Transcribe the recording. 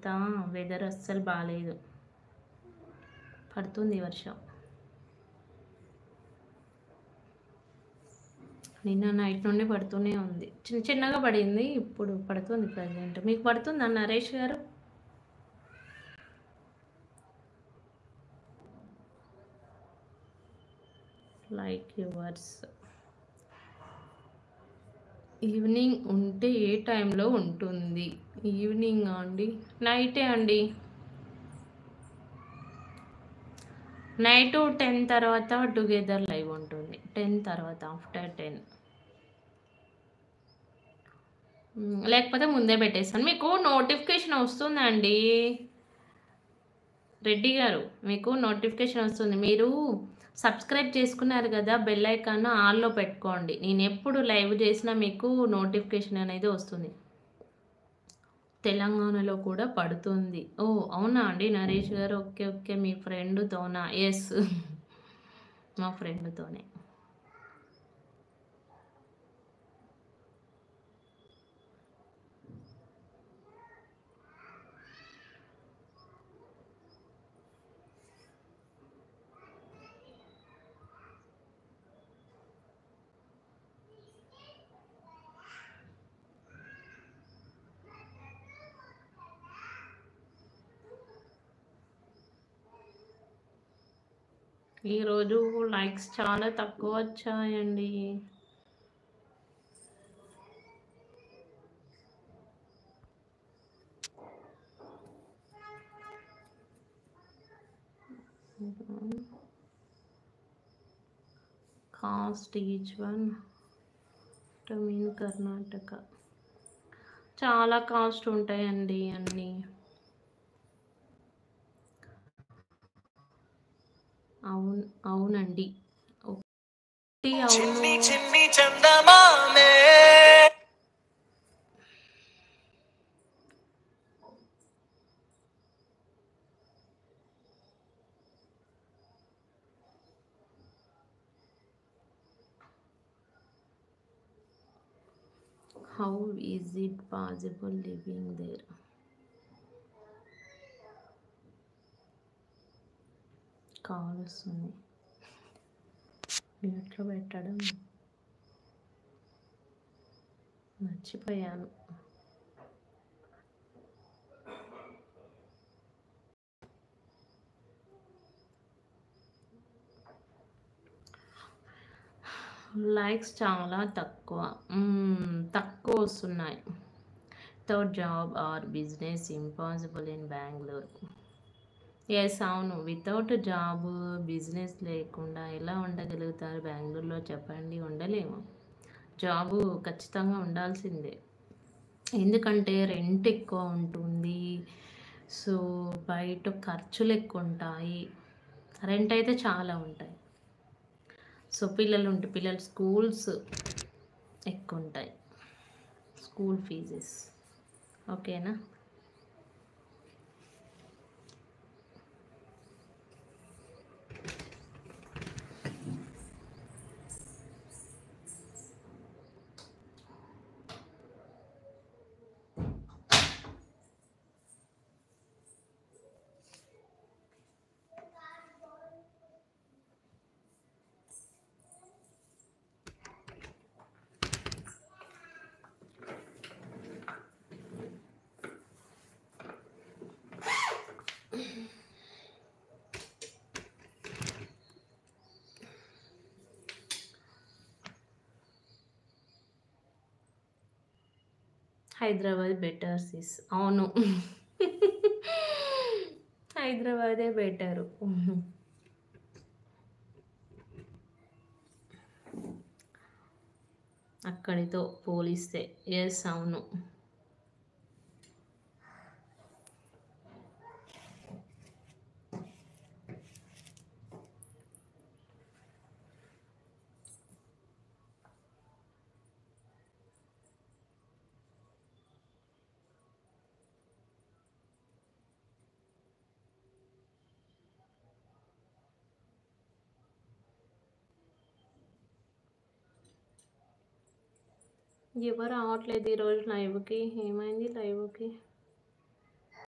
తర్వాత వెదర్ అస్సలు బాలేదు. పడుతుంది వర్షం. నిన్న నైట్ నుండి పడుతూనే ఉంది. చిన్నగా పడింది. ఇప్పుడు పడుతుంది ప్రెజెంట్. మీకు పడుతుందా నరేష్ గారు? Like yours. ఈవినింగ్ ఉంటే ఏ టైంలో ఉంటుంది? ఈవినింగ్ అండి, నైటే అండి. నైట్ 10 తర్వాత టుగెదర్ లైవ్ ఉంటుంది. 10 తర్వాత, ఆఫ్టర్ 10. లేకపోతే ముందే పెట్టేస్తాను. మీకు నోటిఫికేషన్ వస్తుందండి రెడ్డి గారు, మీకు నోటిఫికేషన్ వస్తుంది. మీరు సబ్స్క్రైబ్ చేసుకున్నారు కదా, బెల్ ఐకాన్ ఆల్లో పెట్టుకోండి. నేను ఎప్పుడు లైవ్ చేసినా మీకు నోటిఫికేషన్ అనేది వస్తుంది. తెలంగాణలో కూడా పడుతుంది. ఓ అవునా అండి నరేష్ గారు? ఓకే ఓకే, మీ ఫ్రెండ్తోనా? ఎస్ మా ఫ్రెండ్తోనే. ఈరోజు లైక్స్ చాలా తక్కువ వచ్చాయండి. Cost each one to mean Karnataka. చాలా కాస్ట్ ఉంటాయండి అన్నీ. అవునండి. How is it possible living there? Call వస్తుంది, మ్యూట్లో పెట్టడం మర్చిపోయాను. లైక్స్ చాలా తక్కువ వస్తున్నాయి. Without job or business impossible in Bengaluru. Yes అవును, వితౌట్ జాబ్ బిజినెస్ లేకుండా ఎలా ఉండగలుగుతారు బెంగళూరులో చెప్పండి? ఉండలేము. జాబు ఖచ్చితంగా ఉండాల్సిందే. ఎందుకంటే రెంట్ ఎక్కువ ఉంటుంది, సో బయట ఖర్చులు ఎక్కువ ఉంటాయి. రెంట్ అయితే చాలా ఉంటాయి. సో పిల్లల స్కూల్స్ ఎక్కువ ఉంటాయి, స్కూల్ ఫీజెస్. ఓకేనా? Hyderabad better sis. అవును హైదరాబాదే బెటరు. అక్కడితో పోలిస్తే. ఎస్ అవును. ఎవరు రావట్లేదు ఈరోజు లైవ్కి. ఏమైంది లైవ్కి?